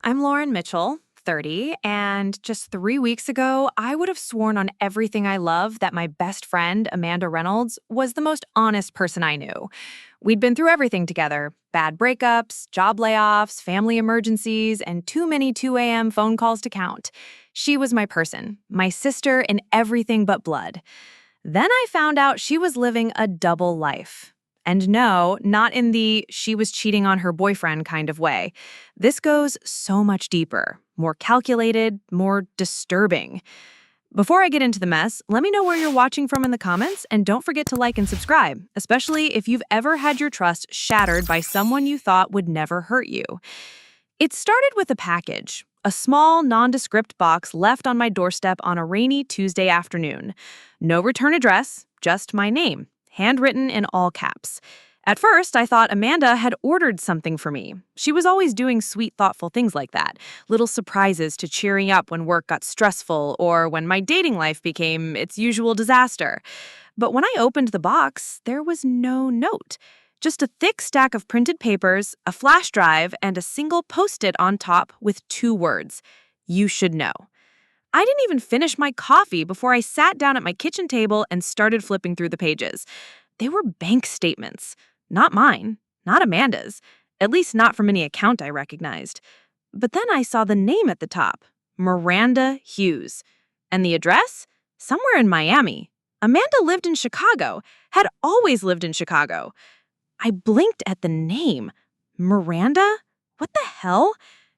I'm Lauren Mitchell, 30, and just 3 weeks ago, I would have sworn on everything I love that my best friend, Amanda Reynolds, was the most honest person I knew. We'd been through everything together: bad breakups, job layoffs, family emergencies, and too many 2 a.m. phone calls to count. She was my person, my sister in everything but blood. Then I found out she was living a double life. And no, not in the she was cheating on her boyfriend kind of way. This goes so much deeper, more calculated, more disturbing. Before I get into the mess, let me know where you're watching from in the comments, and don't forget to like and subscribe, especially if you've ever had your trust shattered by someone you thought would never hurt you. It started with a package, a small, nondescript box left on my doorstep on a rainy Tuesday afternoon. No return address, just my name, handwritten in all caps. At first, I thought Amanda had ordered something for me. She was always doing sweet, thoughtful things like that, little surprises to cheer me up when work got stressful or when my dating life became its usual disaster. But when I opened the box, there was no note. Just a thick stack of printed papers, a flash drive, and a single post-it on top with 2 words: "You should know." I didn't even finish my coffee before I sat down at my kitchen table and started flipping through the pages. They were bank statements. Not mine, not Amanda's, at least not from any account I recognized. But then I saw the name at the top: Miranda Hughes. And the address? Somewhere in Miami. Amanda lived in Chicago, had always lived in Chicago. I blinked at the name. Miranda? What the hell?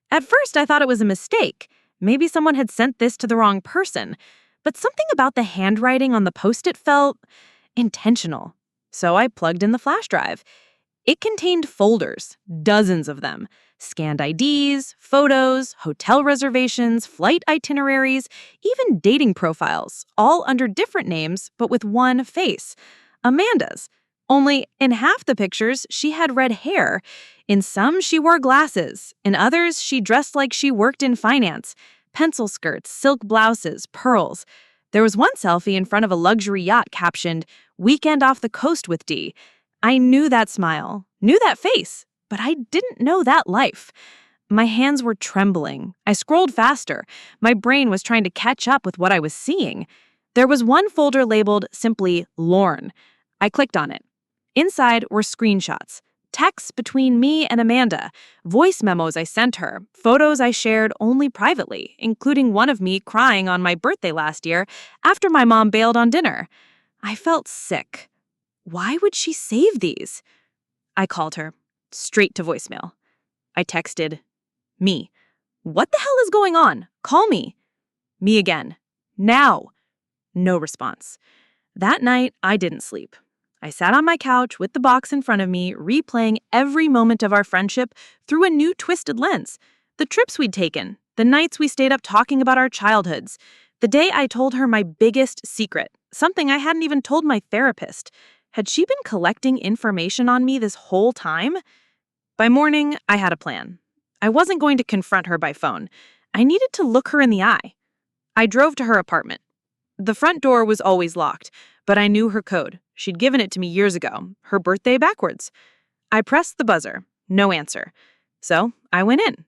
At first, I thought it was a mistake. Maybe someone had sent this to the wrong person. But something about the handwriting on the post-it felt intentional. So I plugged in the flash drive. It contained folders, dozens of them. Scanned IDs, photos, hotel reservations, flight itineraries, even dating profiles, all under different names but with one face: Amanda's. Only in half the pictures, she had red hair. In some, she wore glasses. In others, she dressed like she worked in finance. Pencil skirts, silk blouses, pearls. There was one selfie in front of a luxury yacht captioned, "Weekend off the coast with D." I knew that smile, knew that face, but I didn't know that life. My hands were trembling. I scrolled faster. My brain was trying to catch up with what I was seeing. There was one folder labeled simply Lorne. I clicked on it. Inside were screenshots, texts between me and Amanda, voice memos I sent her, photos I shared only privately, including one of me crying on my birthday last year after my mom bailed on dinner. I felt sick. Why would she save these? I called her, straight to voicemail. I texted, "Me. What the hell is going on? Call me." Me again. Now. No response. That night, I didn't sleep. I sat on my couch with the box in front of me, replaying every moment of our friendship through a new twisted lens. The trips we'd taken, the nights we stayed up talking about our childhoods, the day I told her my biggest secret, something I hadn't even told my therapist. Had she been collecting information on me this whole time? By morning, I had a plan. I wasn't going to confront her by phone. I needed to look her in the eye. I drove to her apartment. The front door was always locked, but I knew her code. She'd given it to me years ago, her birthday backwards. I pressed the buzzer. No answer. So I went in.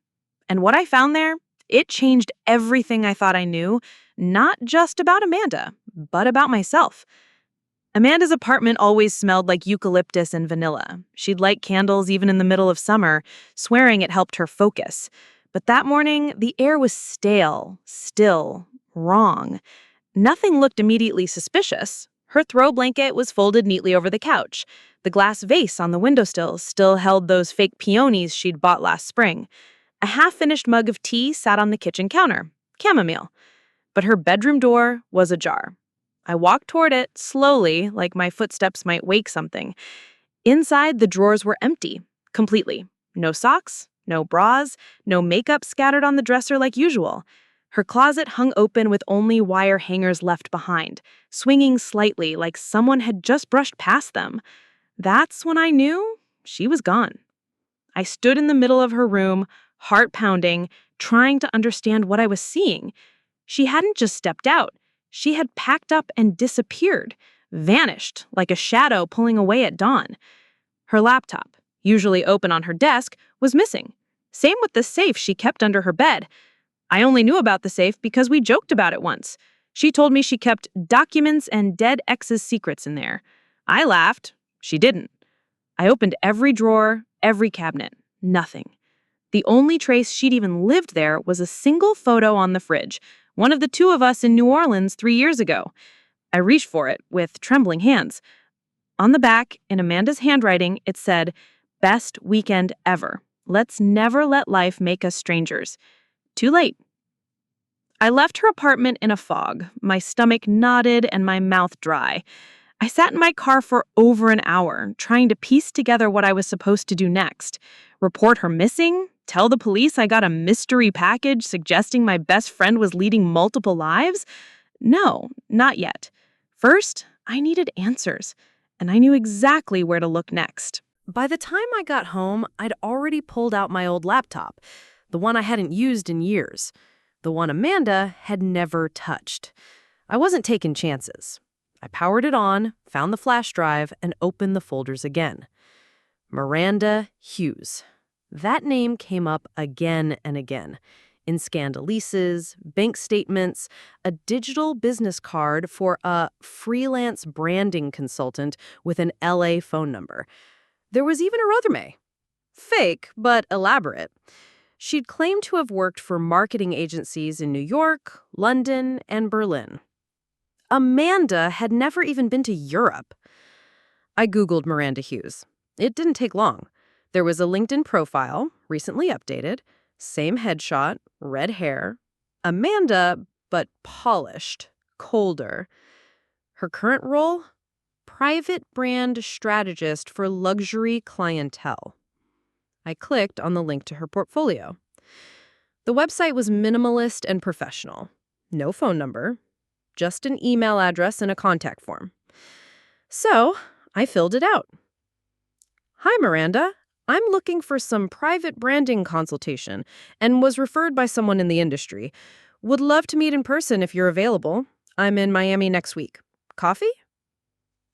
And what I found there, it changed everything I thought I knew, not just about Amanda, but about myself. Amanda's apartment always smelled like eucalyptus and vanilla. She'd light candles even in the middle of summer, swearing it helped her focus. But that morning, the air was stale, still, wrong. Nothing looked immediately suspicious. Her throw blanket was folded neatly over the couch. The glass vase on the windowsill still held those fake peonies she'd bought last spring. A half-finished mug of tea sat on the kitchen counter, chamomile. But her bedroom door was ajar. I walked toward it, slowly, like my footsteps might wake something. Inside, the drawers were empty, completely. No socks, no bras, no makeup scattered on the dresser like usual. Her closet hung open with only wire hangers left behind, swinging slightly like someone had just brushed past them. That's when I knew she was gone. I stood in the middle of her room, heart pounding, trying to understand what I was seeing. She hadn't just stepped out. She had packed up and disappeared, vanished like a shadow pulling away at dawn. Her laptop, usually open on her desk, was missing. Same with the safe she kept under her bed. I only knew about the safe because we joked about it once. She told me she kept documents and dead ex's secrets in there. I laughed. She didn't. I opened every drawer, every cabinet. Nothing. The only trace she'd even lived there was a single photo on the fridge, one of the two of us in New Orleans 3 years ago. I reached for it with trembling hands. On the back, in Amanda's handwriting, it said, "Best weekend ever. Let's never let life make us strangers." Too late. I left her apartment in a fog, my stomach knotted and my mouth dry. I sat in my car for over an hour, trying to piece together what I was supposed to do next. Report her missing? Tell the police I got a mystery package suggesting my best friend was leading multiple lives? No, not yet. First, I needed answers, and I knew exactly where to look next. By the time I got home, I'd already pulled out my old laptop, the one I hadn't used in years, the one Amanda had never touched. I wasn't taking chances. I powered it on, found the flash drive, and opened the folders again. Miranda Hughes. That name came up again and again. In scanned leases, bank statements, a digital business card for a freelance branding consultant with an LA phone number. There was even a resume. Fake, but elaborate. She'd claimed to have worked for marketing agencies in New York, London, and Berlin. Amanda had never even been to Europe. I Googled Miranda Hughes. It didn't take long. There was a LinkedIn profile, recently updated, same headshot, red hair. Amanda, but polished, colder. Her current role? Private brand strategist for luxury clientele. I clicked on the link to her portfolio. The website was minimalist and professional. No phone number, just an email address and a contact form. So I filled it out. "Hi, Miranda. I'm looking for some private branding consultation and was referred by someone in the industry. Would love to meet in person if you're available. I'm in Miami next week. Coffee?"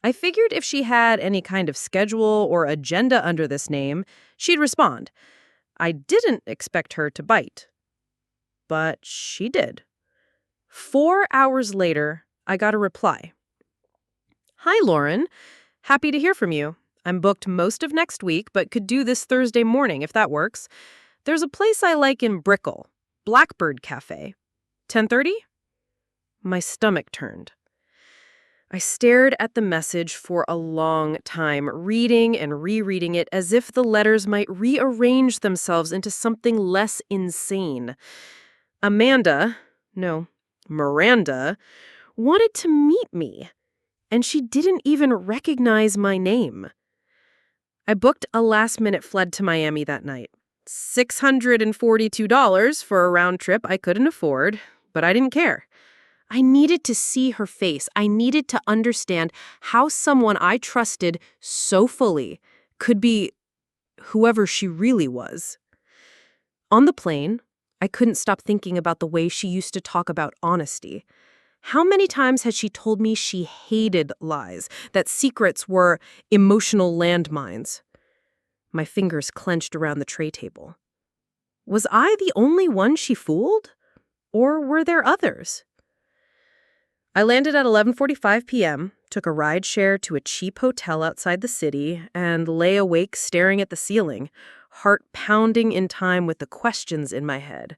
I figured if she had any kind of schedule or agenda under this name, she'd respond. I didn't expect her to bite. But she did. 4 hours later, I got a reply. "Hi, Lauren. Happy to hear from you. I'm booked most of next week, but could do this Thursday morning if that works. There's a place I like in Brickell, Blackbird Cafe. 10:30? My stomach turned. I stared at the message for a long time, reading and rereading it as if the letters might rearrange themselves into something less insane. Miranda, wanted to meet me, and she didn't even recognize my name. I booked a last-minute flight to Miami that night. $642 for a round trip I couldn't afford, but I didn't care. I needed to see her face. I needed to understand how someone I trusted so fully could be whoever she really was. On the plane, I couldn't stop thinking about the way she used to talk about honesty. How many times had she told me she hated lies, that secrets were emotional landmines? My fingers clenched around the tray table. Was I the only one she fooled? Or were there others? I landed at 11:45 p.m., took a ride share to a cheap hotel outside the city, and lay awake staring at the ceiling, heart pounding in time with the questions in my head.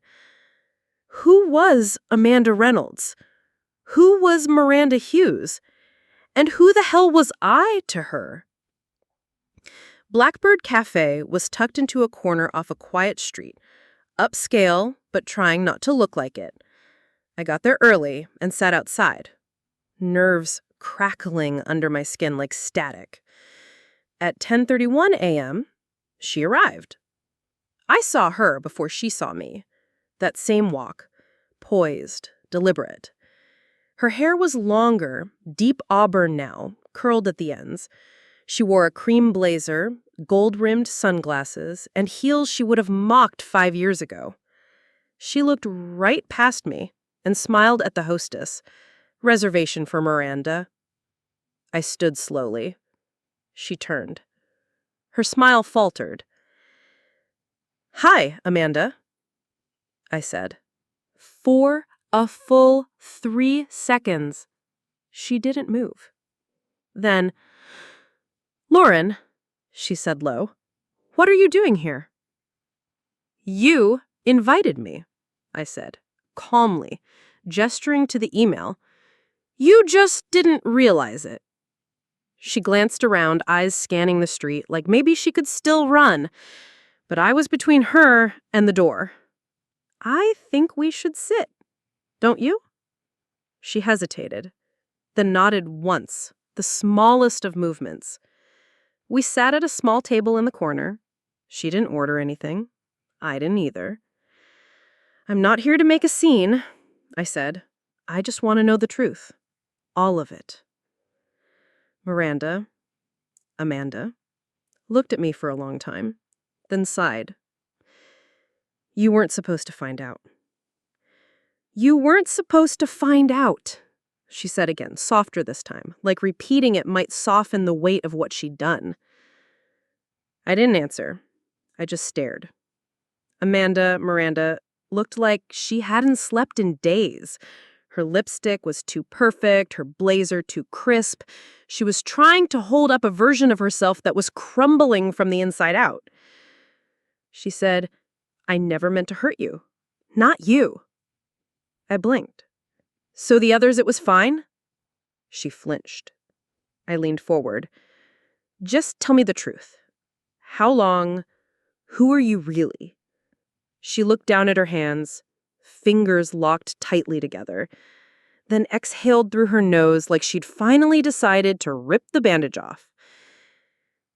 Who was Amanda Reynolds? Who was Miranda Hughes? And who the hell was I to her? Blackbird Cafe was tucked into a corner off a quiet street, upscale, but trying not to look like it. I got there early and sat outside, nerves crackling under my skin like static. At 10:31 a.m., she arrived. I saw her before she saw me. That same walk, poised, deliberate. Her hair was longer, deep auburn now, curled at the ends. She wore a cream blazer, gold-rimmed sunglasses, and heels she would have mocked 5 years ago. She looked right past me and smiled at the hostess. "Reservation for Miranda." I stood slowly. She turned. Her smile faltered. "Hi, Amanda," I said. For a full 3 seconds, she didn't move. Then, "Lauren," she said low, "what are you doing here?" "You invited me," I said, calmly, gesturing to the email. "You just didn't realize it." She glanced around, eyes scanning the street, like maybe she could still run. But I was between her and the door. "I think we should sit, don't you?" She hesitated, then nodded once, the smallest of movements. We sat at a small table in the corner. She didn't order anything. I didn't either. "I'm not here to make a scene," I said. "I just want to know the truth. All of it." Amanda, looked at me for a long time, then sighed. "You weren't supposed to find out." "You weren't supposed to find out," she said again, softer this time, like repeating it might soften the weight of what she'd done. I didn't answer. I just stared. Miranda, looked like she hadn't slept in days. Her lipstick was too perfect, her blazer too crisp. She was trying to hold up a version of herself that was crumbling from the inside out. She said, "I never meant to hurt you. Not you." I blinked. "So the others, it was fine?" She flinched. I leaned forward. "Just tell me the truth. How long? Who are you really?" She looked down at her hands, fingers locked tightly together, then exhaled through her nose like she'd finally decided to rip the bandage off.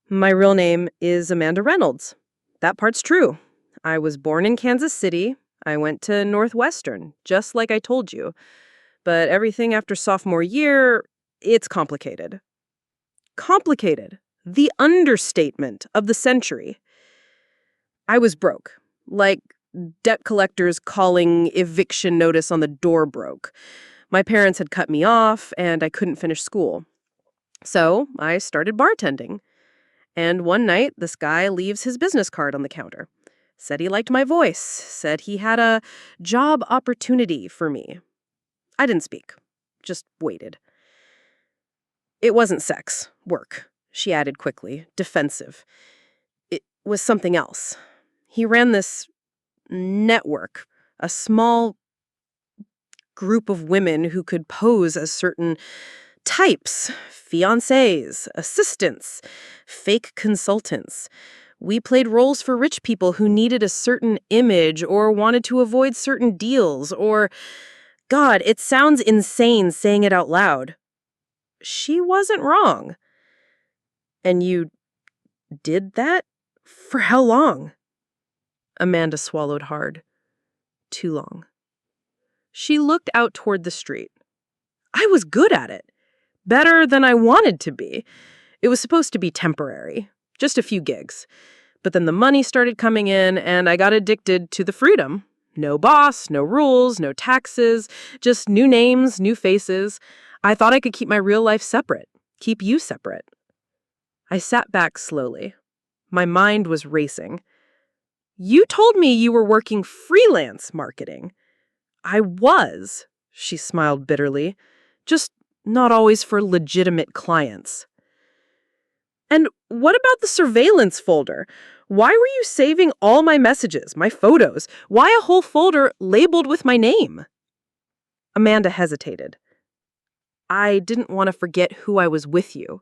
"My real name is Amanda Reynolds. That part's true. I was born in Kansas City. I went to Northwestern, just like I told you. But everything after sophomore year, it's complicated." Complicated. The understatement of the century. I was broke. Like debt collectors calling eviction notice on the door broke. My parents had cut me off, and I couldn't finish school. So I started bartending. And one night, this guy leaves his business card on the counter. Said he liked my voice. Said he had a job opportunity for me. I didn't speak. Just waited. "It wasn't sex. Work," she added quickly, defensive. "It was something else. He ran this network, a small group of women who could pose as certain types, fiancés, assistants, fake consultants. We played roles for rich people who needed a certain image or wanted to avoid certain deals or, God, it sounds insane saying it out loud." She wasn't wrong. "And you did that? For how long?" Amanda swallowed hard. "Too long." She looked out toward the street. "I was good at it. Better than I wanted to be. It was supposed to be temporary. Just a few gigs. But then the money started coming in, and I got addicted to the freedom. No boss, no rules, no taxes, just new names, new faces. I thought I could keep my real life separate, keep you separate." I sat back slowly. My mind was racing. "You told me you were working freelance marketing." "I was," she smiled bitterly, "just not always for legitimate clients." "And what about the surveillance folder? Why were you saving all my messages, my photos? Why a whole folder labeled with my name?" Amanda hesitated. "I didn't want to forget who I was with you."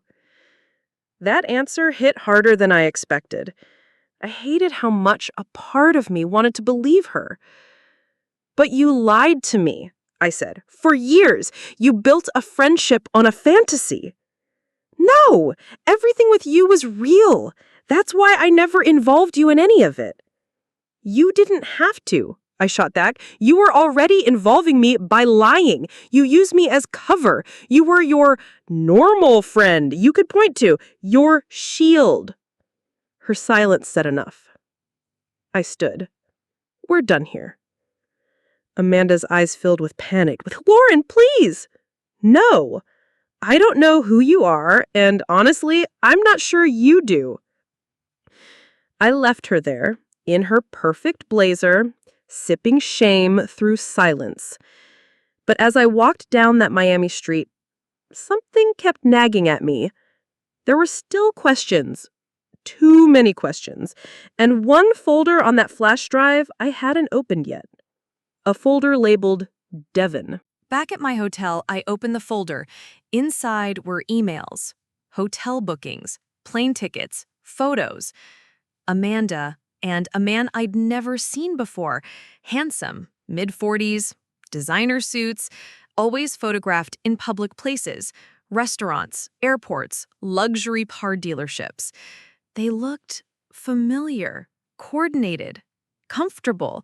That answer hit harder than I expected. I hated how much a part of me wanted to believe her. "But you lied to me," I said. "For years, you built a friendship on a fantasy." "No, everything with you was real. That's why I never involved you in any of it." "You didn't have to," I shot back. "You were already involving me by lying. You used me as cover. You were your normal friend you could point to, your shield." Her silence said enough. I stood. "We're done here." Amanda's eyes filled with panic. "Lauren, please!" "No. I don't know who you are, and honestly, I'm not sure you do." I left her there, in her perfect blazer, sipping shame through silence. But as I walked down that Miami street, something kept nagging at me. There were still questions, too many questions, and one folder on that flash drive I hadn't opened yet. A folder labeled Devon. Back at my hotel, I opened the folder. Inside were emails, hotel bookings, plane tickets, photos. Amanda and a man I'd never seen before. Handsome, mid-40s, designer suits, always photographed in public places, restaurants, airports, luxury car dealerships. They looked familiar, coordinated, comfortable.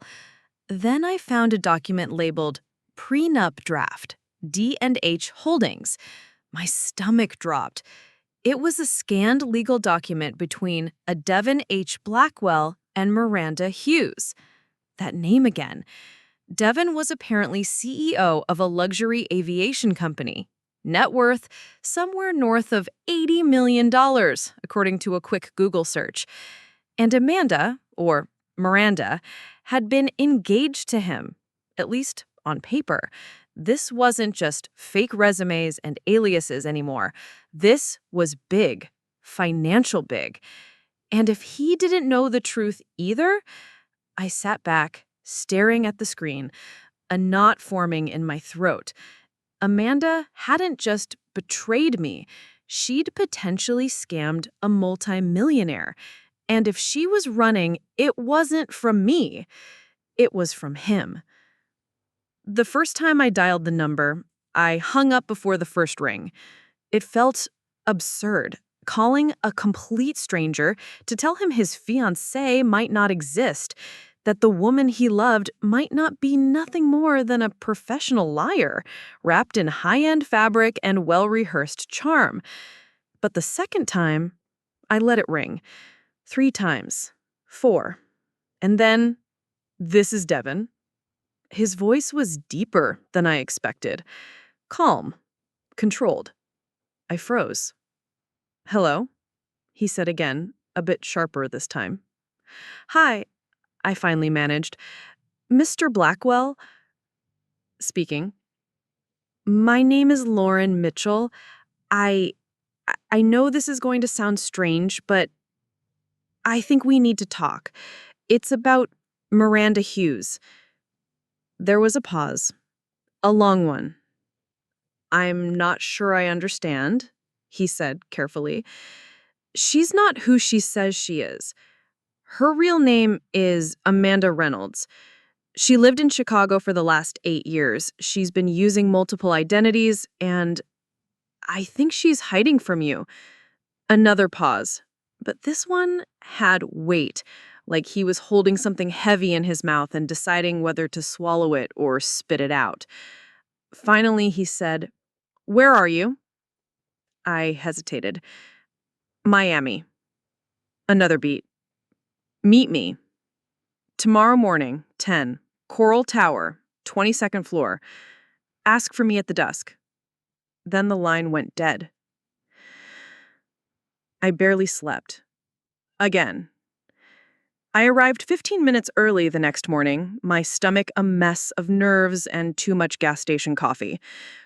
Then I found a document labeled Prenup Draft, D&H Holdings. My stomach dropped. It was a scanned legal document between a Devon H. Blackwell and Miranda Hughes. That name again. Devon was apparently CEO of a luxury aviation company. Net worth somewhere north of $80 million, according to a quick Google search. And Amanda, or Miranda, had been engaged to him, at least on paper. This wasn't just fake resumes and aliases anymore. This was big, financial big. And if he didn't know the truth either, I sat back, staring at the screen, a knot forming in my throat. Amanda hadn't just betrayed me. She'd potentially scammed a multimillionaire. And if she was running, it wasn't from me. It was from him. The first time I dialed the number, I hung up before the first ring. It felt absurd, calling a complete stranger to tell him his fiancée might not exist, that the woman he loved might not be nothing more than a professional liar, wrapped in high-end fabric and well-rehearsed charm. But the second time, I let it ring. 3 times. 4. And then, "This is Devon." His voice was deeper than I expected. Calm. Controlled. I froze. "Hello?" he said again, a bit sharper this time. "Hi," I finally managed. "Mr. Blackwell?" Speaking. "My name is Lauren Mitchell. I I know this is going to sound strange, but I think we need to talk. It's about Miranda Hughes." There was a pause. A long one. "I'm not sure I understand," he said carefully. "She's not who she says she is. Her real name is Amanda Reynolds. She lived in Chicago for the last 8 years. She's been using multiple identities, and I think she's hiding from you." Another pause. But this one had weight, like he was holding something heavy in his mouth and deciding whether to swallow it or spit it out. Finally, he said, "Where are you?" I hesitated. "Miami." Another beat. "Meet me. Tomorrow morning, 10, Coral Tower, 22nd floor. Ask for me at the desk." Then the line went dead. I barely slept. Again. I arrived 15 minutes early the next morning, my stomach a mess of nerves and too much gas station coffee.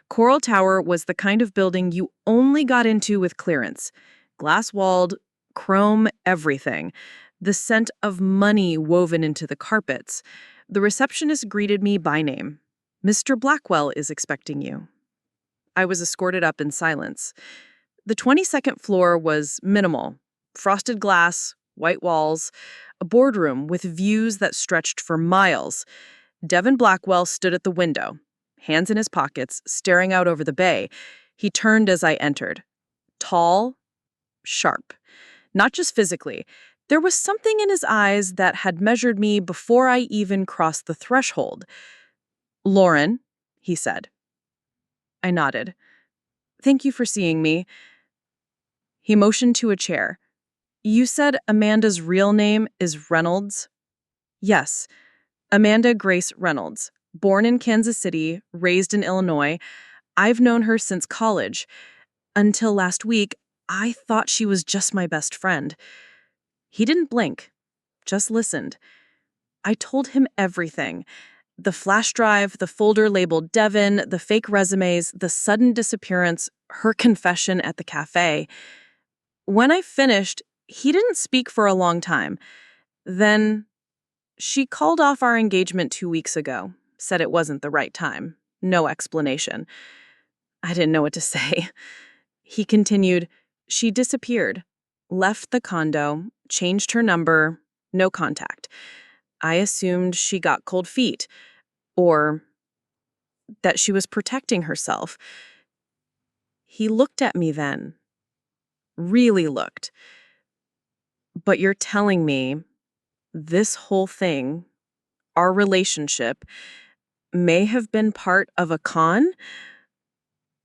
Coral Tower was the kind of building you only got into with clearance. Glass-walled, chrome everything. The scent of money woven into the carpets. The receptionist greeted me by name. "Mr. Blackwell is expecting you." I was escorted up in silence. The 22nd floor was minimal. Frosted glass, white walls, a boardroom with views that stretched for miles. Devon Blackwell stood at the window, hands in his pockets, staring out over the bay. He turned as I entered. Tall, sharp. Not just physically. There was something in his eyes that had measured me before I even crossed the threshold. "Lauren," he said. I nodded. "Thank you for seeing me." He motioned to a chair. "You said Amanda's real name is Reynolds?" "Yes, Amanda Grace Reynolds. Born in Kansas City, raised in Illinois. I've known her since college. Until last week, I thought she was just my best friend." He didn't blink. just listened. I told him everything. The flash drive, the folder labeled Devin, the fake resumes, the sudden disappearance, her confession at the cafe. When I finished, he didn't speak for a long time. Then she called off our engagement 2 weeks ago, said it wasn't the right time. No explanation. I didn't know what to say. He continued, she disappeared, left the condo, changed her number, no contact. I assumed she got cold feet, or that she was protecting herself. He looked at me then, really looked. But you're telling me this whole thing, our relationship, may have been part of a con?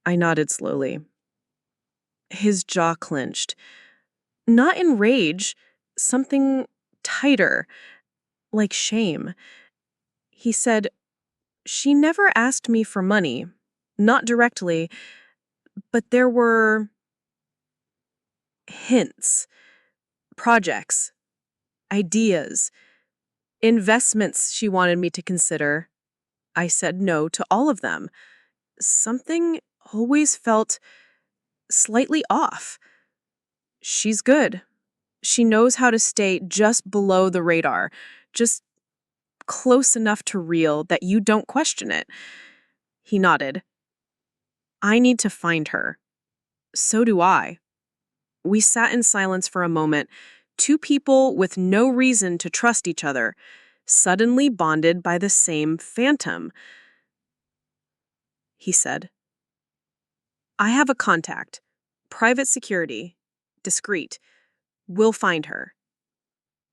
I nodded slowly. His jaw clenched. Not in rage, something tighter, like shame. He said, she never asked me for money, not directly, but there were hints, projects, ideas, investments she wanted me to consider. I said no to all of them. Something always felt slightly off. She's good. She knows how to stay just below the radar, just close enough to real that you don't question it. He nodded. I need to find her. So do I. We sat in silence for a moment, two people with no reason to trust each other, suddenly bonded by the same phantom. He said, I have a contact. Private security. Discreet. We'll find her.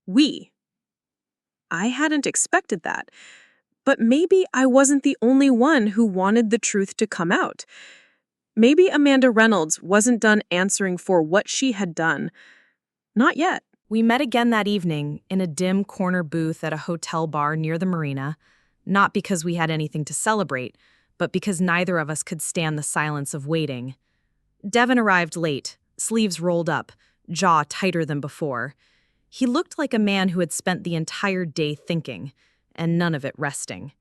We. I hadn't expected that. But maybe I wasn't the only one who wanted the truth to come out. Maybe Amanda Reynolds wasn't done answering for what she had done. Not yet. We met again that evening in a dim corner booth at a hotel bar near the marina, not because we had anything to celebrate, but because neither of us could stand the silence of waiting. Devin arrived late, sleeves rolled up, jaw tighter than before. He looked like a man who had spent the entire day thinking, and none of it resting.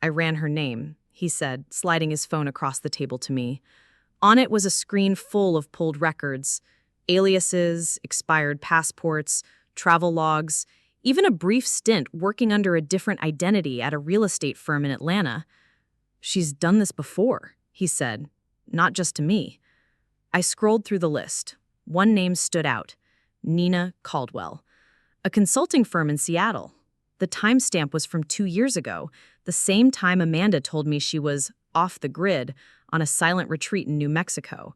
I ran her name, he said, sliding his phone across the table to me. On it was a screen full of pulled records, aliases, expired passports, travel logs, even a brief stint working under a different identity at a real estate firm in Atlanta. She's done this before, he said, not just to me. I scrolled through the list. One name stood out, Nina Caldwell, a consulting firm in Seattle. The timestamp was from 2 years ago, the same time Amanda told me she was off the grid on a silent retreat in New Mexico.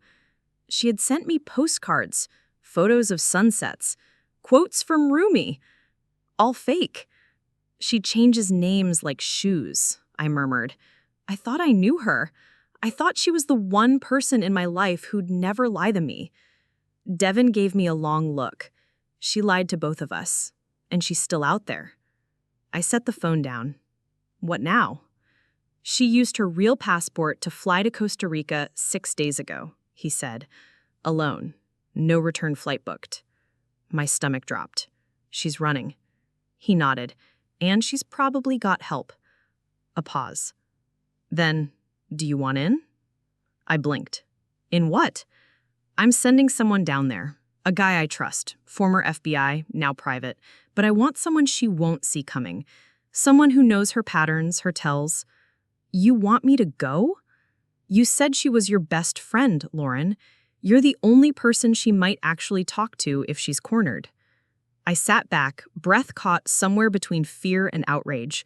She had sent me postcards, photos of sunsets, quotes from Rumi, all fake. She changes names like shoes, I murmured. I thought I knew her. I thought she was the one person in my life who'd never lie to me. Devin gave me a long look. She lied to both of us, and she's still out there. I set the phone down. What now? She used her real passport to fly to Costa Rica 6 days ago, he said. Alone. No return flight booked. My stomach dropped. She's running. He nodded. And she's probably got help. A pause. Then, do you want in? I blinked. In what? I'm sending someone down there. A guy I trust. Former FBI, now private. But I want someone she won't see coming. Someone who knows her patterns, her tells. You want me to go? You said she was your best friend, Lauren. You're the only person she might actually talk to if she's cornered. I sat back, breath caught somewhere between fear and outrage.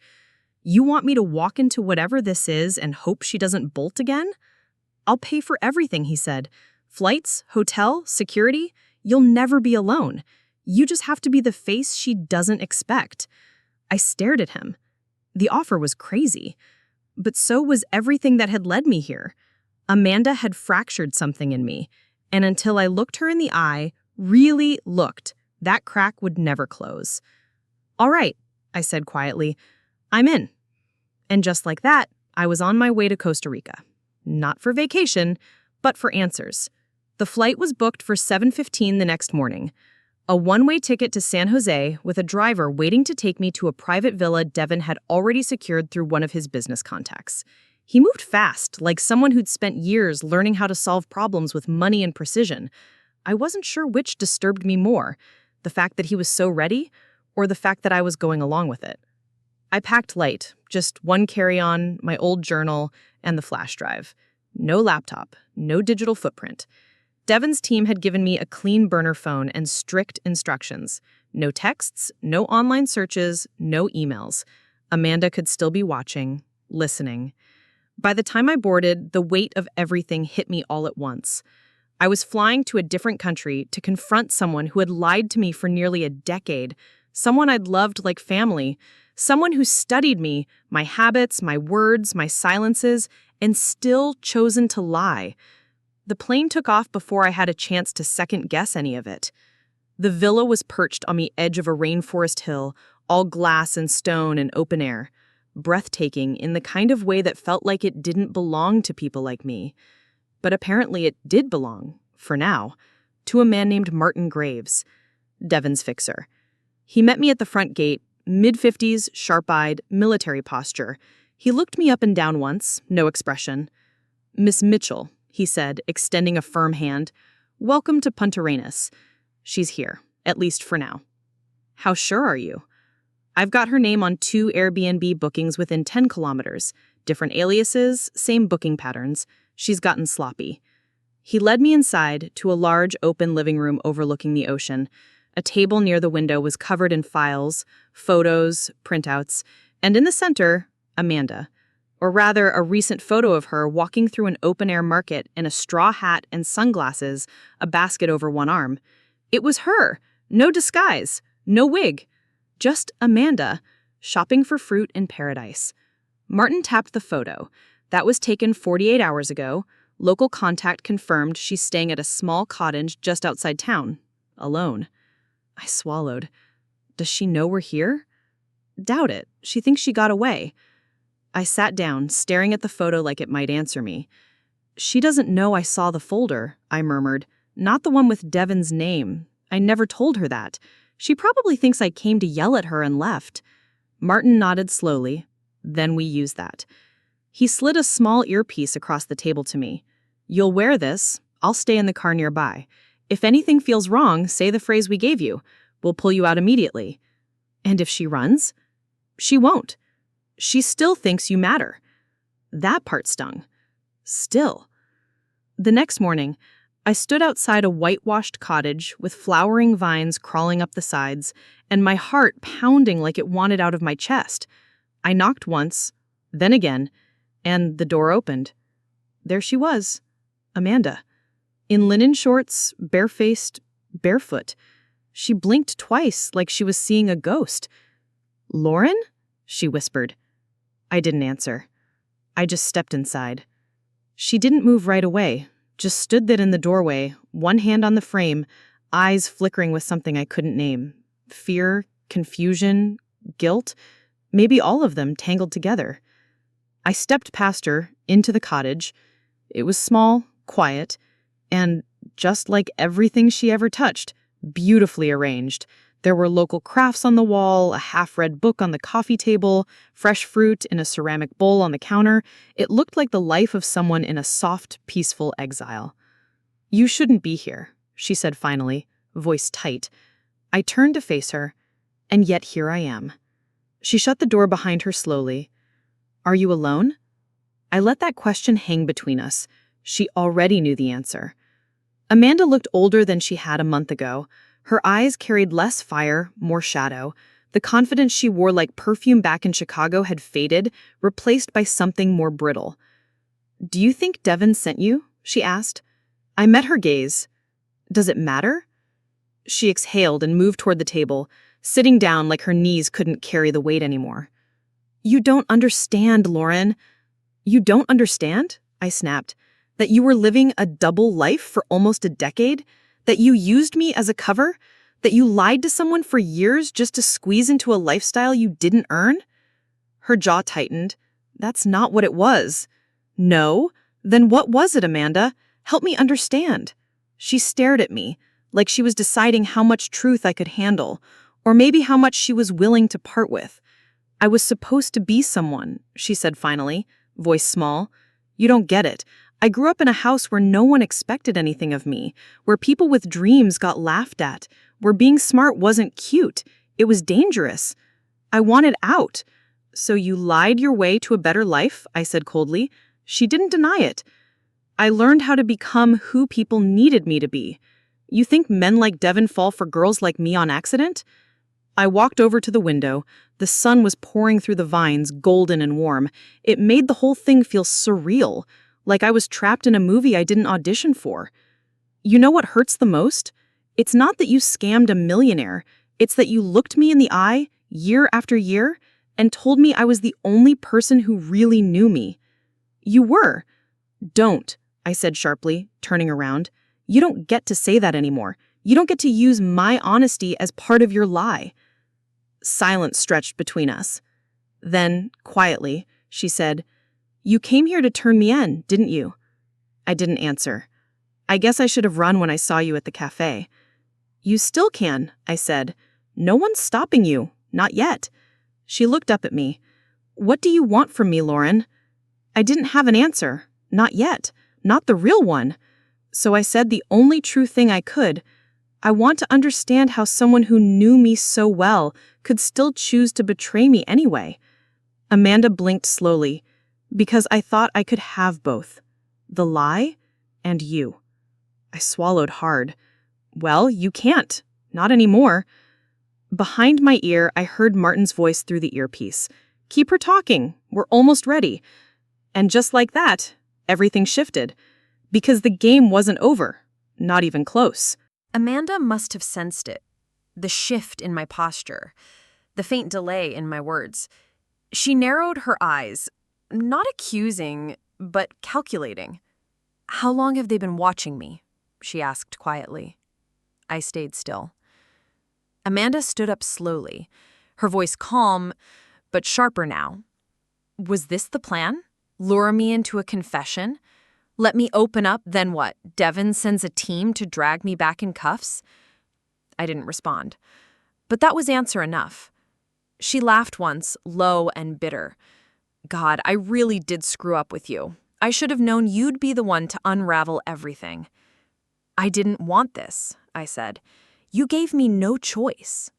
You want me to walk into whatever this is and hope she doesn't bolt again? I'll pay for everything, he said. Flights, hotel, security. You'll never be alone. You just have to be the face she doesn't expect. I stared at him. The offer was crazy. But so was everything that had led me here. Amanda had fractured something in me, and until I looked her in the eye, really looked, that crack would never close. All right, I said quietly, I'm in. And just like that, I was on my way to Costa Rica. Not for vacation, but for answers. The flight was booked for 7:15 the next morning. A one-way ticket to San Jose with a driver waiting to take me to a private villa Devin had already secured through one of his business contacts. He moved fast, like someone who'd spent years learning how to solve problems with money and precision. I wasn't sure which disturbed me more, the fact that he was so ready, or the fact that I was going along with it. I packed light, just one carry-on, my old journal, and the flash drive. No laptop, no digital footprint. Devin's team had given me a clean burner phone and strict instructions. No texts, no online searches, no emails. Amanda could still be watching, listening. By the time I boarded, the weight of everything hit me all at once. I was flying to a different country to confront someone who had lied to me for nearly a decade, someone I'd loved like family, someone who studied me, my habits, my words, my silences, and still chosen to lie. The plane took off before I had a chance to second-guess any of it. The villa was perched on the edge of a rainforest hill, all glass and stone and open air, breathtaking in the kind of way that felt like it didn't belong to people like me. But apparently it did belong, for now, to a man named Martin Graves, Devin's fixer. He met me at the front gate, mid-50s, sharp-eyed, military posture. He looked me up and down once, no expression. "Miss Mitchell," he said, extending a firm hand. "Welcome to Punta Arenas. She's here, at least for now." "How sure are you?" "I've got her name on 2 Airbnb bookings within 10 kilometers. Different aliases, same booking patterns. She's gotten sloppy." He led me inside to a large, open living room overlooking the ocean. A table near the window was covered in files, photos, printouts, and in the center, Amanda. Or rather, a recent photo of her walking through an open-air market in a straw hat and sunglasses, a basket over one arm. It was her. No disguise. No wig. Just Amanda, shopping for fruit in paradise. Martin tapped the photo. That was taken 48 hours ago. Local contact confirmed she's staying at a small cottage just outside town. Alone. I swallowed. Does she know we're here? Doubt it. She thinks she got away. I sat down, staring at the photo like it might answer me. "She doesn't know I saw the folder," I murmured. "Not the one with Devin's name. I never told her that. She probably thinks I came to yell at her and left." Martin nodded slowly. "Then we use that." He slid a small earpiece across the table to me. "You'll wear this. I'll stay in the car nearby. If anything feels wrong, say the phrase we gave you. We'll pull you out immediately." "And if she runs?" "She won't. She still thinks you matter." That part stung. Still. The next morning, I stood outside a whitewashed cottage with flowering vines crawling up the sides, and my heart pounding like it wanted out of my chest. I knocked once, then again, and the door opened. There she was, Amanda. In linen shorts, barefaced, barefoot. She blinked twice like she was seeing a ghost. "Lauren?" she whispered. I didn't answer. I just stepped inside. She didn't move right away, just stood there in the doorway, one hand on the frame, eyes flickering with something I couldn't name. Fear, confusion, guilt, maybe all of them tangled together. I stepped past her, into the cottage. It was small, quiet, and just like everything she ever touched, beautifully arranged. There were local crafts on the wall, a half-read book on the coffee table, fresh fruit in a ceramic bowl on the counter. It looked like the life of someone in a soft, peaceful exile. "You shouldn't be here," she said finally, voice tight. I turned to face her, and yet here I am. She shut the door behind her slowly. "Are you alone?" I let that question hang between us. She already knew the answer. Amanda looked older than she had a month ago. Her eyes carried less fire, more shadow. The confidence she wore like perfume back in Chicago had faded, replaced by something more brittle. "Do you think Devin sent you?" she asked. I met her gaze. "Does it matter?" She exhaled and moved toward the table, sitting down like her knees couldn't carry the weight anymore. "You don't understand, Lauren." "You don't understand?" I snapped. "That you were living a double life for almost a decade? That you used me as a cover? That you lied to someone for years just to squeeze into a lifestyle you didn't earn?" Her jaw tightened. "That's not what it was." "No? Then what was it, Amanda? Help me understand." She stared at me, like she was deciding how much truth I could handle, or maybe how much she was willing to part with. "I was supposed to be someone," she said finally, voice small. "You don't get it. I grew up in a house where no one expected anything of me, where people with dreams got laughed at, where being smart wasn't cute. It was dangerous. I wanted out." "So you lied your way to a better life?" I said coldly. She didn't deny it. "I learned how to become who people needed me to be. You think men like Devin fall for girls like me on accident?" I walked over to the window. The sun was pouring through the vines, golden and warm. It made the whole thing feel surreal, like I was trapped in a movie I didn't audition for. "You know what hurts the most? It's not that you scammed a millionaire. It's that you looked me in the eye, year after year, and told me I was the only person who really knew me. You were." "Don't," I said sharply, turning around. "You don't get to say that anymore. You don't get to use my honesty as part of your lie." Silence stretched between us. Then, quietly, she said, "You came here to turn me in, didn't you?" I didn't answer. "I guess I should have run when I saw you at the cafe." "You still can," I said. "No one's stopping you. Not yet." She looked up at me. "What do you want from me, Lauren?" I didn't have an answer. Not yet. Not the real one. So I said the only true thing I could. "I want to understand how someone who knew me so well could still choose to betray me anyway." Amanda blinked slowly, "Because I thought I could have both. The lie and you." I swallowed hard. "Well, you can't. Not anymore." Behind my ear, I heard Martin's voice through the earpiece. "Keep her talking. We're almost ready." And just like that, everything shifted. Because the game wasn't over. Not even close. Amanda must have sensed it. The shift in my posture. The faint delay in my words. She narrowed her eyes, not accusing, but calculating. "How long have they been watching me?" she asked quietly. I stayed still. Amanda stood up slowly, her voice calm, but sharper now. Was this the plan? Lure me into a confession? Let me open up, then what? Devin sends a team to drag me back in cuffs? I didn't respond. But that was answer enough. She laughed once, low and bitter. "God, I really did screw up with you. I should have known you'd be the one to unravel everything." "I didn't want this," I said. "You gave me no choice."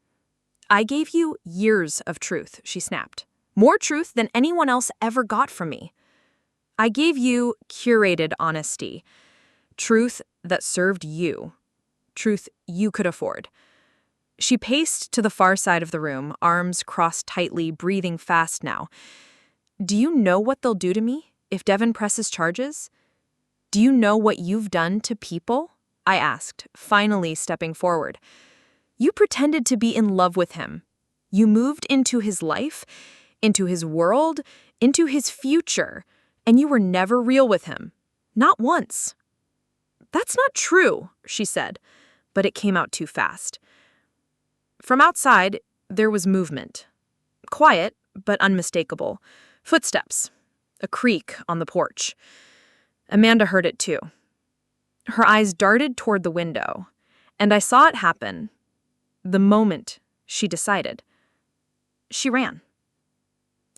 "I gave you years of truth," she snapped. "More truth than anyone else ever got from me. I gave you curated honesty. Truth that served you. Truth you could afford." She paced to the far side of the room, arms crossed tightly, breathing fast now. "Do you know what they'll do to me if Devin presses charges? Do you know what you've done to people?" I asked, finally stepping forward. "You pretended to be in love with him. You moved into his life, into his world, into his future, and you were never real with him. Not once." "That's not true," she said, but it came out too fast. From outside, there was movement. Quiet, but unmistakable. Footsteps. A creak on the porch. Amanda heard it too. Her eyes darted toward the window, and I saw it happen the moment she decided. She ran.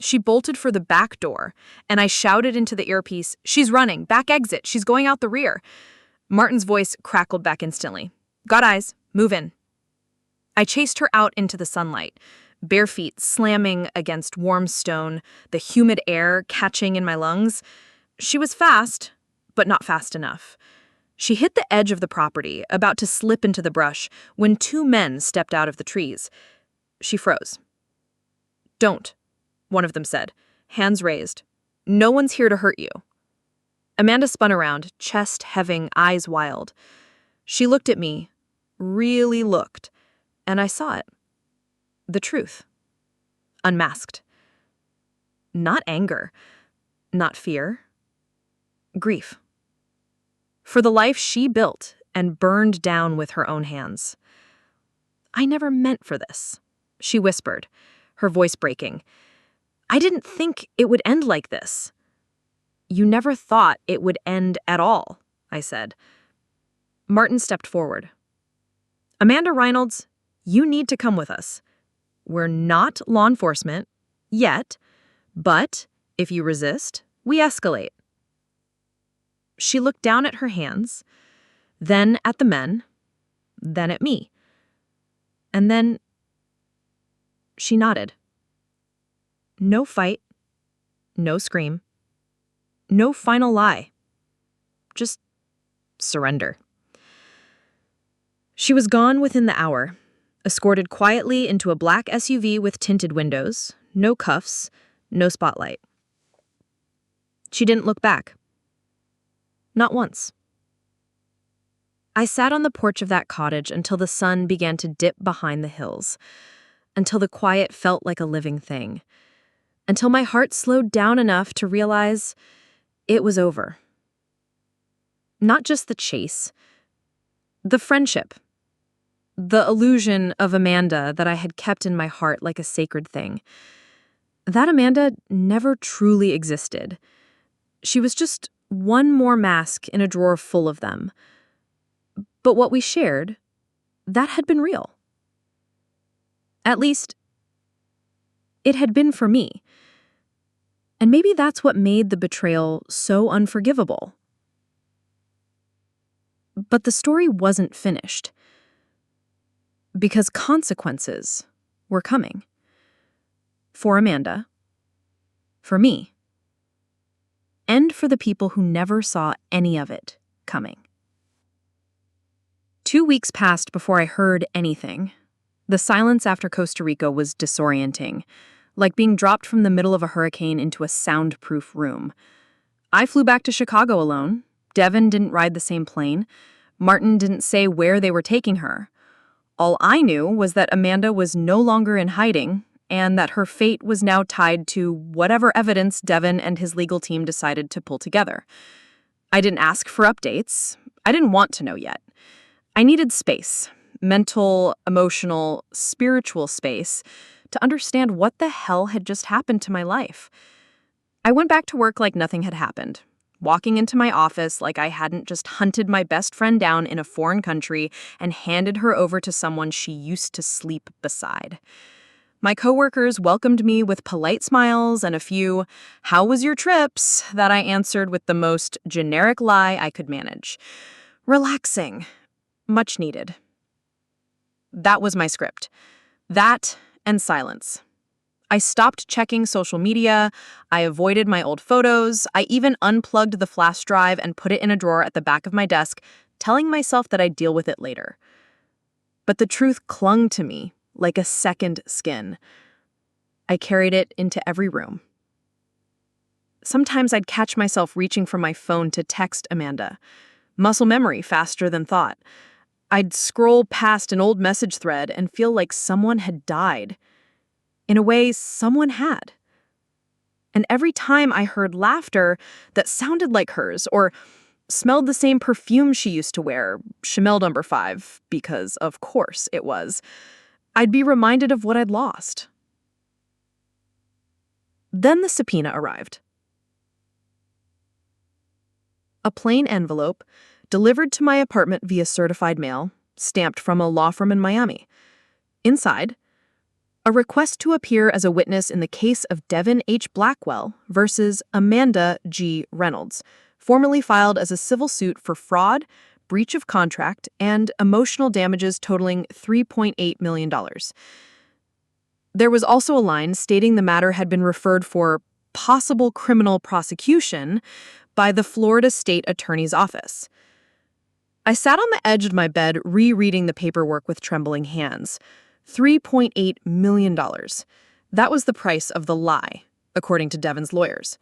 She bolted for the back door, and I shouted into the earpiece, "She's running, back exit, she's going out the rear." Martin's voice crackled back instantly. "Got eyes, move in." I chased her out into the sunlight, bare feet slamming against warm stone, the humid air catching in my lungs. She was fast, but not fast enough. She hit the edge of the property, about to slip into the brush, when two men stepped out of the trees. She froze. "Don't," one of them said, hands raised. "No one's here to hurt you." Amanda spun around, chest heaving, eyes wild. She looked at me, really looked, and I saw it. The truth. Unmasked. Not anger, not fear. Grief. For the life she built and burned down with her own hands. "I never meant for this," she whispered, her voice breaking. "I didn't think it would end like this." "You never thought it would end at all," I said. Martin stepped forward. Amanda Reynolds, you need to come with us. We're not law enforcement yet, but if you resist, we escalate. She looked down at her hands, then at the men, then at me. And then she nodded. No fight, no scream, no final lie. Just surrender. She was gone within the hour, escorted quietly into a black SUV with tinted windows, no cuffs, no spotlight. She didn't look back. Not once. I sat on the porch of that cottage until the sun began to dip behind the hills, until the quiet felt like a living thing, until my heart slowed down enough to realize it was over. Not just the chase, the friendship, the illusion of Amanda that I had kept in my heart like a sacred thing. That Amanda never truly existed. She was just one more mask in a drawer full of them. But what we shared, that had been real. At least, it had been for me. And maybe that's what made the betrayal so unforgivable. But the story wasn't finished. Because consequences were coming. For Amanda, for me, and for the people who never saw any of it coming. 2 weeks passed before I heard anything. The silence after Costa Rica was disorienting, like being dropped from the middle of a hurricane into a soundproof room. I flew back to Chicago alone. Devin didn't ride the same plane. Martin didn't say where they were taking her. All I knew was that Amanda was no longer in hiding, and that her fate was now tied to whatever evidence Devin and his legal team decided to pull together. I didn't ask for updates. I didn't want to know yet. I needed space, mental, emotional, spiritual space, to understand what the hell had just happened to my life. I went back to work like nothing had happened, walking into my office like I hadn't just hunted my best friend down in a foreign country and handed her over to someone she used to sleep beside. My coworkers welcomed me with polite smiles and a few, "How was your trips?" that I answered with the most generic lie I could manage. Relaxing. Much needed. That was my script. That and silence. I stopped checking social media. I avoided my old photos. I even unplugged the flash drive and put it in a drawer at the back of my desk, telling myself that I'd deal with it later. But the truth clung to me like a second skin. I carried it into every room. Sometimes I'd catch myself reaching for my phone to text Amanda. Muscle memory faster than thought. I'd scroll past an old message thread and feel like someone had died. In a way, someone had. And every time I heard laughter that sounded like hers, or smelled the same perfume she used to wear, Chanel No. 5, because of course it was, I'd be reminded of what I'd lost. Then the subpoena arrived. A plain envelope, delivered to my apartment via certified mail, stamped from a law firm in Miami. Inside, a request to appear as a witness in the case of Devin H. Blackwell versus Amanda G. Reynolds, formerly filed as a civil suit for fraud, breach of contract, and emotional damages totaling $3.8 million. There was also a line stating the matter had been referred for possible criminal prosecution by the Florida State Attorney's Office. I sat on the edge of my bed rereading the paperwork with trembling hands. $3.8 million. That was the price of the lie, according to Devin's lawyers.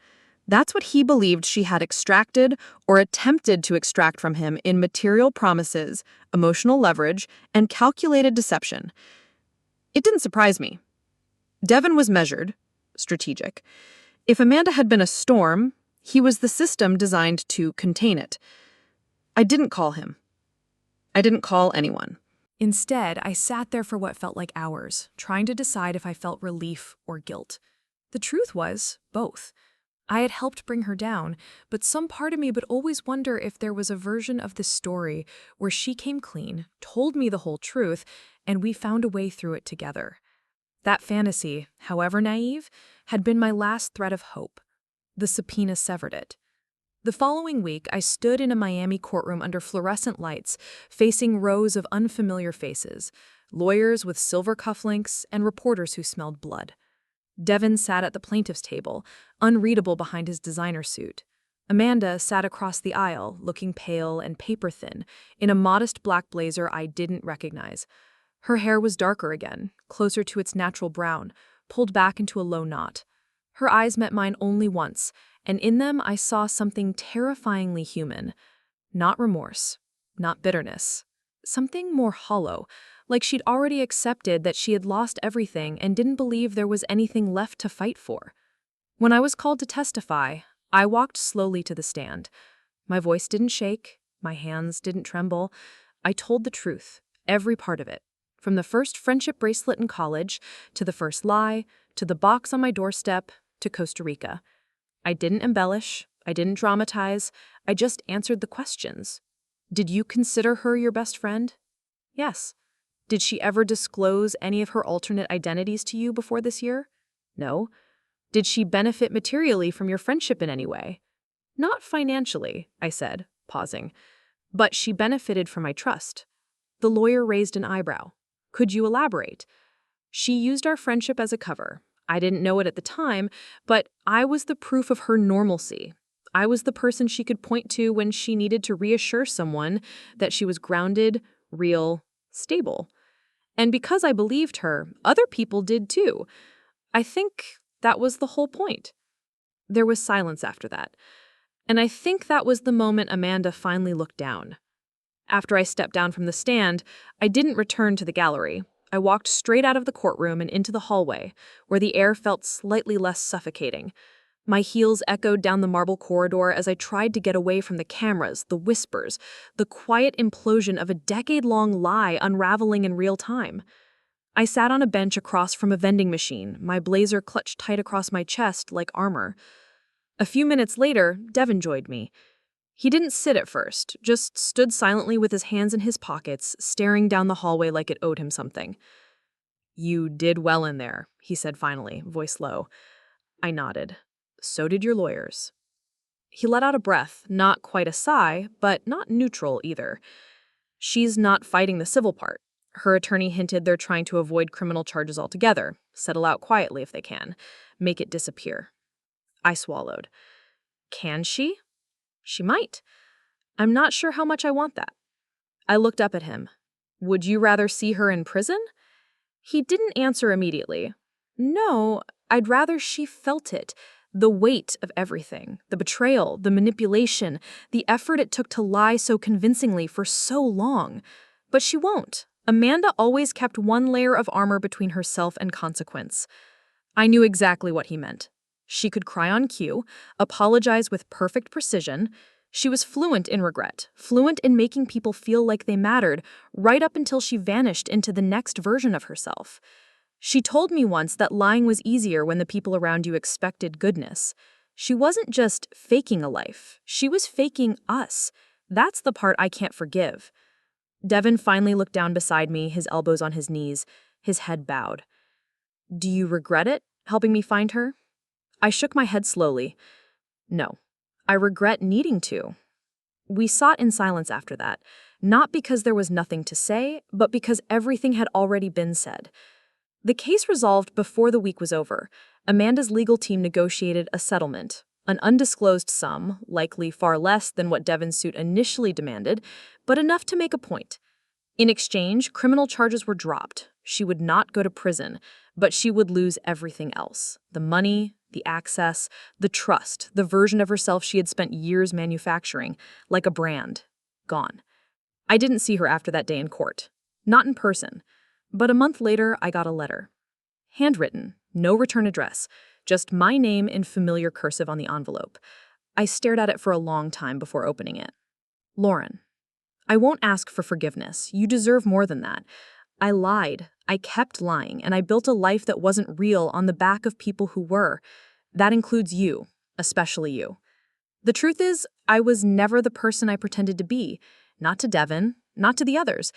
That's what he believed she had extracted or attempted to extract from him in material promises, emotional leverage, and calculated deception. It didn't surprise me. Devin was measured, strategic. If Amanda had been a storm, he was the system designed to contain it. I didn't call him. I didn't call anyone. Instead, I sat there for what felt like hours, trying to decide if I felt relief or guilt. The truth was, both. I had helped bring her down, but some part of me would always wonder if there was a version of this story where she came clean, told me the whole truth, and we found a way through it together. That fantasy, however naive, had been my last thread of hope. The subpoena severed it. The following week, I stood in a Miami courtroom under fluorescent lights, facing rows of unfamiliar faces, lawyers with silver cufflinks and reporters who smelled blood. Devin sat at the plaintiff's table, unreadable behind his designer suit. Amanda sat across the aisle, looking pale and paper-thin, in a modest black blazer I didn't recognize. Her hair was darker again, closer to its natural brown, pulled back into a low knot. Her eyes met mine only once, and in them I saw something terrifyingly human. Not remorse, not bitterness. Something more hollow, like she'd already accepted that she had lost everything and didn't believe there was anything left to fight for. When I was called to testify, I walked slowly to the stand. My voice didn't shake, my hands didn't tremble. I told the truth, every part of it, from the first friendship bracelet in college, to the first lie, to the box on my doorstep, to Costa Rica. I didn't embellish, I didn't dramatize, I just answered the questions. Did you consider her your best friend? Yes. Did she ever disclose any of her alternate identities to you before this year? No. Did she benefit materially from your friendship in any way? Not financially, I said, pausing. But she benefited from my trust. The lawyer raised an eyebrow. Could you elaborate? She used our friendship as a cover. I didn't know it at the time, but I was the proof of her normalcy. I was the person she could point to when she needed to reassure someone that she was grounded, real, stable. And because I believed her, other people did too. I think that was the whole point. There was silence after that. And I think that was the moment Amanda finally looked down. After I stepped down from the stand, I didn't return to the gallery. I walked straight out of the courtroom and into the hallway, where the air felt slightly less suffocating. My heels echoed down the marble corridor as I tried to get away from the cameras, the whispers, the quiet implosion of a decade-long lie unraveling in real time. I sat on a bench across from a vending machine, my blazer clutched tight across my chest like armor. A few minutes later, Devin joined me. He didn't sit at first, just stood silently with his hands in his pockets, staring down the hallway like it owed him something. "You did well in there," he said finally, voice low. I nodded. "So did your lawyers." He let out a breath, not quite a sigh, but not neutral either. "She's not fighting the civil part. Her attorney hinted they're trying to avoid criminal charges altogether, settle out quietly if they can, make it disappear." I swallowed. "Can she?" "She might. I'm not sure how much I want that." I looked up at him. "Would you rather see her in prison?" He didn't answer immediately. "No, I'd rather she felt it. The weight of everything, the betrayal, the manipulation, the effort it took to lie so convincingly for so long. But she won't. Amanda always kept one layer of armor between herself and consequence." I knew exactly what he meant. She could cry on cue, apologize with perfect precision. She was fluent in regret, fluent in making people feel like they mattered, right up until she vanished into the next version of herself. She told me once that lying was easier when the people around you expected goodness. She wasn't just faking a life, she was faking us. That's the part I can't forgive. Devin finally looked down beside me, his elbows on his knees, his head bowed. "Do you regret it, helping me find her?" I shook my head slowly. "No, I regret needing to." We sat in silence after that, not because there was nothing to say, but because everything had already been said. The case resolved before the week was over. Amanda's legal team negotiated a settlement, an undisclosed sum, likely far less than what Devin's suit initially demanded, but enough to make a point. In exchange, criminal charges were dropped. She would not go to prison, but she would lose everything else: the money, the access, the trust, the version of herself she had spent years manufacturing, like a brand. Gone. I didn't see her after that day in court. Not in person. But a month later, I got a letter. Handwritten, no return address, just my name in familiar cursive on the envelope. I stared at it for a long time before opening it. "Lauren, I won't ask for forgiveness. You deserve more than that. I lied. I kept lying, and I built a life that wasn't real on the back of people who were. That includes you. especially you. The truth is, I was never the person I pretended to be. Not to Devin, not to the others.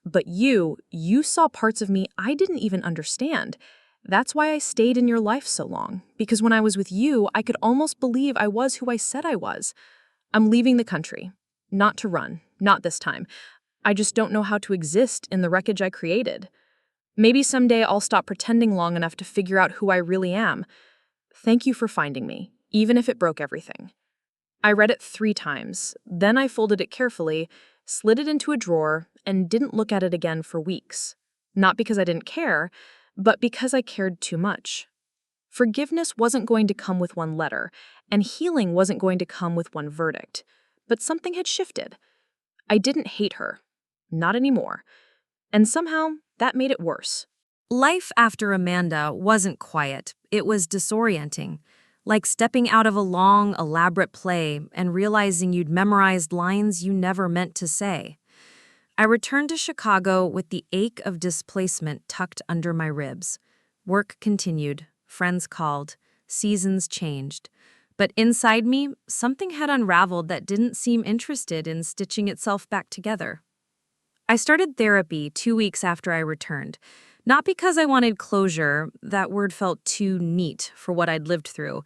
But you saw parts of me I didn't even understand. That's why I stayed in your life so long. Because when I was with you, I could almost believe I was who I said I was. I'm leaving the country. Not to run. Not this time. I just don't know how to exist in the wreckage I created. Maybe someday I'll stop pretending long enough to figure out who I really am. Thank you for finding me, even if it broke everything. I read it 3 times, then I folded it carefully, slid it into a drawer, and didn't look at it again for weeks. Not because I didn't care, but because I cared too much. Forgiveness wasn't going to come with one letter, and healing wasn't going to come with one verdict. But something had shifted. I didn't hate her. Not anymore. And somehow, that made it worse. Life after Amanda wasn't quiet. It was disorienting. Like stepping out of a long, elaborate play and realizing you'd memorized lines you never meant to say. I returned to Chicago with the ache of displacement tucked under my ribs. Work continued, friends called, seasons changed. But inside me, something had unraveled that didn't seem interested in stitching itself back together. I started therapy 2 weeks after I returned. Not because I wanted closure, that word felt too neat for what I'd lived through,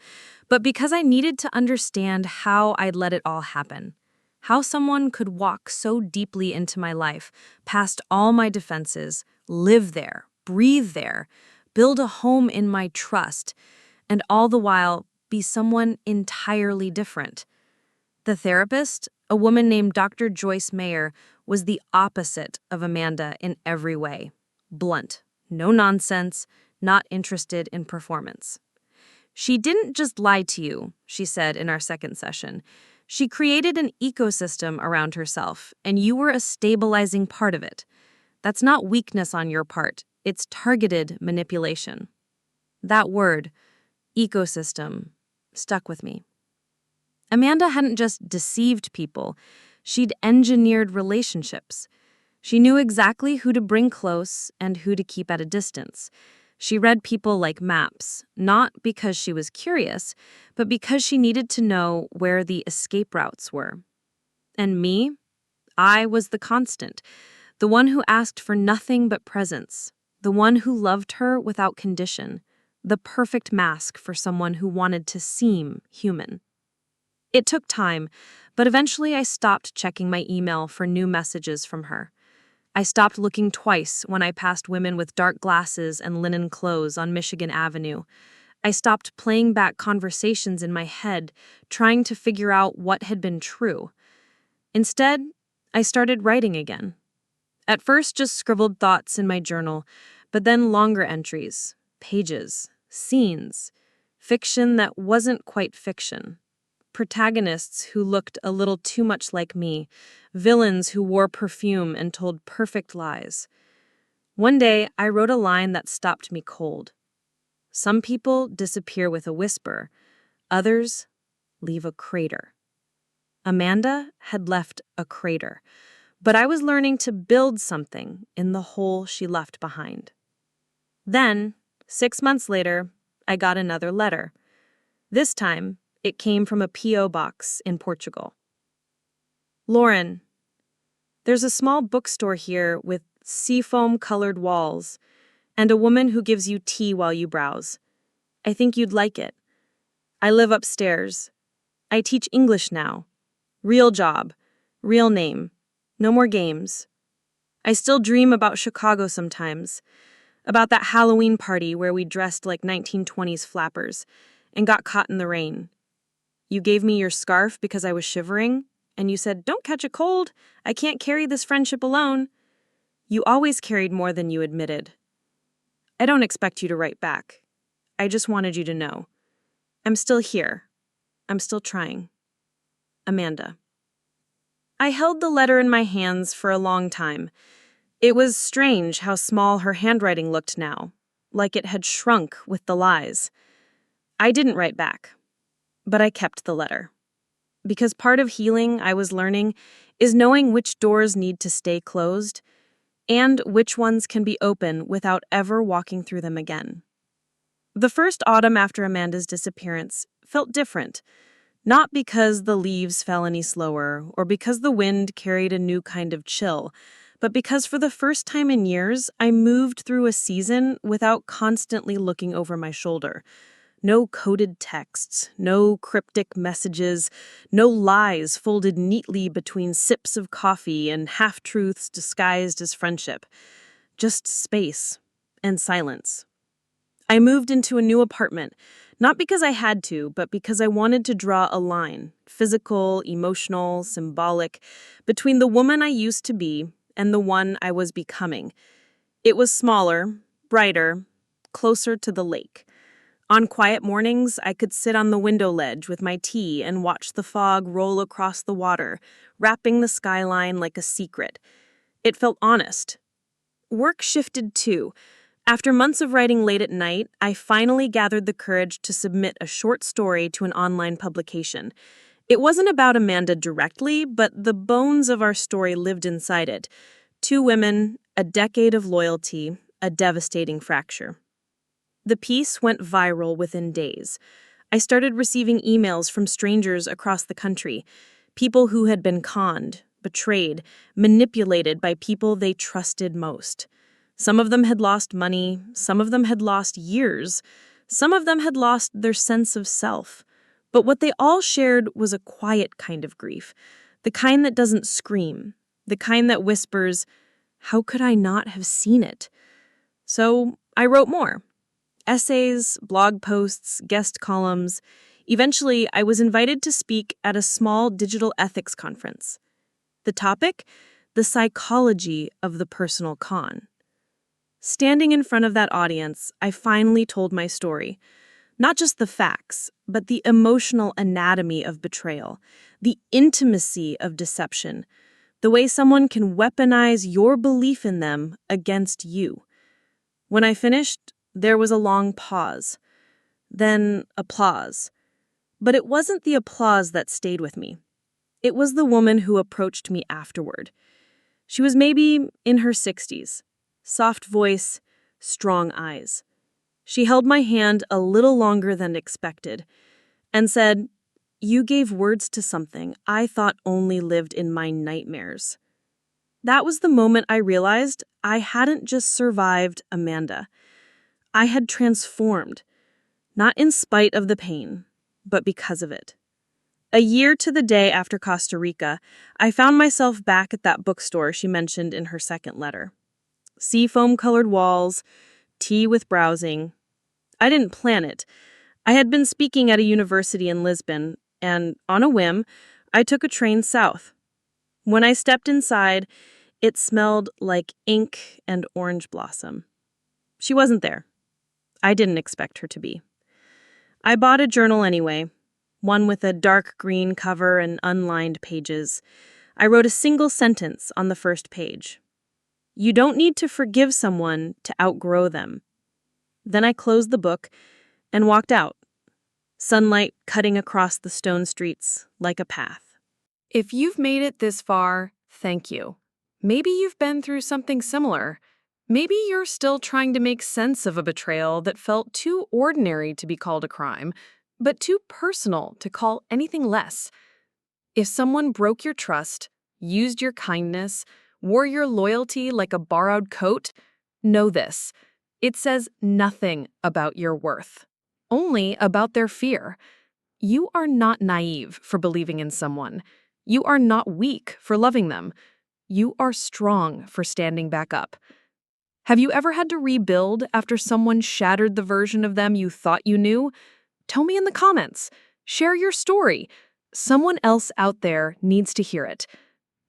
but because I needed to understand how I'd let it all happen. How someone could walk so deeply into my life, past all my defenses, live there, breathe there, build a home in my trust, and all the while be someone entirely different. The therapist, a woman named Dr. Joyce Mayer, was the opposite of Amanda in every way. Blunt, no nonsense, not interested in performance. She didn't just lie to you, she said in our second session. She created an ecosystem around herself, and you were a stabilizing part of it. That's not weakness on your part, it's targeted manipulation. That word, ecosystem, stuck with me. Amanda hadn't just deceived people, she'd engineered relationships. She knew exactly who to bring close and who to keep at a distance. She read people like maps, not because she was curious, but because she needed to know where the escape routes were. And me? I was the constant, the one who asked for nothing but presence, the one who loved her without condition, the perfect mask for someone who wanted to seem human. It took time, but eventually I stopped checking my email for new messages from her. I stopped looking twice when I passed women with dark glasses and linen clothes on Michigan Avenue. I stopped playing back conversations in my head, trying to figure out what had been true. Instead, I started writing again. At first, just scribbled thoughts in my journal, but then longer entries, pages, scenes, fiction that wasn't quite fiction. Protagonists who looked a little too much like me, villains who wore perfume and told perfect lies. One day, I wrote a line that stopped me cold. Some people disappear with a whisper, others leave a crater. Amanda had left a crater, but I was learning to build something in the hole she left behind. Then, 6 months later, I got another letter. This time, it came from a P.O. box in Portugal. Lauren, there's a small bookstore here with seafoam-colored walls and a woman who gives you tea while you browse. I think you'd like it. I live upstairs. I teach English now. Real job. Real name. No more games. I still dream about Chicago sometimes. About that Halloween party where we dressed like 1920s flappers and got caught in the rain. You gave me your scarf because I was shivering, and you said, "Don't catch a cold. I can't carry this friendship alone." You always carried more than you admitted. I don't expect you to write back. I just wanted you to know. I'm still here. I'm still trying. Amanda. I held the letter in my hands for a long time. It was strange how small her handwriting looked now, like it had shrunk with the lies. I didn't write back, but I kept the letter. Because part of healing, I was learning, is knowing which doors need to stay closed and which ones can be open without ever walking through them again. The first autumn after Amanda's disappearance felt different, not because the leaves fell any slower or because the wind carried a new kind of chill, but because for the first time in years, I moved through a season without constantly looking over my shoulder. No coded texts, no cryptic messages, no lies folded neatly between sips of coffee and half-truths disguised as friendship. Just space and silence. I moved into a new apartment, not because I had to, but because I wanted to draw a line, physical, emotional, symbolic, between the woman I used to be and the one I was becoming. It was smaller, brighter, closer to the lake. On quiet mornings, I could sit on the window ledge with my tea and watch the fog roll across the water, wrapping the skyline like a secret. It felt honest. Work shifted too. After months of writing late at night, I finally gathered the courage to submit a short story to an online publication. It wasn't about Amanda directly, but the bones of our story lived inside it. 2 women, a decade of loyalty, a devastating fracture. The piece went viral within days. I started receiving emails from strangers across the country, people who had been conned, betrayed, manipulated by people they trusted most. Some of them had lost money, some of them had lost years, some of them had lost their sense of self. But what they all shared was a quiet kind of grief, the kind that doesn't scream, the kind that whispers, "How could I not have seen it?" So I wrote more. Essays, blog posts, guest columns. Eventually, I was invited to speak at a small digital ethics conference. The topic? The psychology of the personal con. Standing in front of that audience, I finally told my story. Not just the facts, but the emotional anatomy of betrayal, the intimacy of deception, the way someone can weaponize your belief in them against you. When I finished, there was a long pause. Then applause. But it wasn't the applause that stayed with me. It was the woman who approached me afterward. She was maybe in her 60s. Soft voice, strong eyes. She held my hand a little longer than expected and said, "You gave words to something I thought only lived in my nightmares." That was the moment I realized I hadn't just survived Amanda. I had transformed, not in spite of the pain, but because of it. A year to the day after Costa Rica, I found myself back at that bookstore she mentioned in her second letter. Seafoam-colored walls, tea with browsing. I didn't plan it. I had been speaking at a university in Lisbon, and on a whim, I took a train south. When I stepped inside, it smelled like ink and orange blossom. She wasn't there. I didn't expect her to be. I bought a journal anyway, one with a dark green cover and unlined pages. I wrote a single sentence on the first page. You don't need to forgive someone to outgrow them. Then I closed the book and walked out, sunlight cutting across the stone streets like a path. If you've made it this far, thank you. Maybe you've been through something similar. Maybe you're still trying to make sense of a betrayal that felt too ordinary to be called a crime, but too personal to call anything less. If someone broke your trust, used your kindness, wore your loyalty like a borrowed coat, know this. It says nothing about your worth, only about their fear. You are not naive for believing in someone. You are not weak for loving them. You are strong for standing back up. Have you ever had to rebuild after someone shattered the version of them you thought you knew? Tell me in the comments. Share your story. Someone else out there needs to hear it.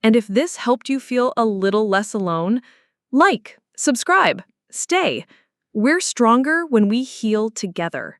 And if this helped you feel a little less alone, like, subscribe, stay. We're stronger when we heal together.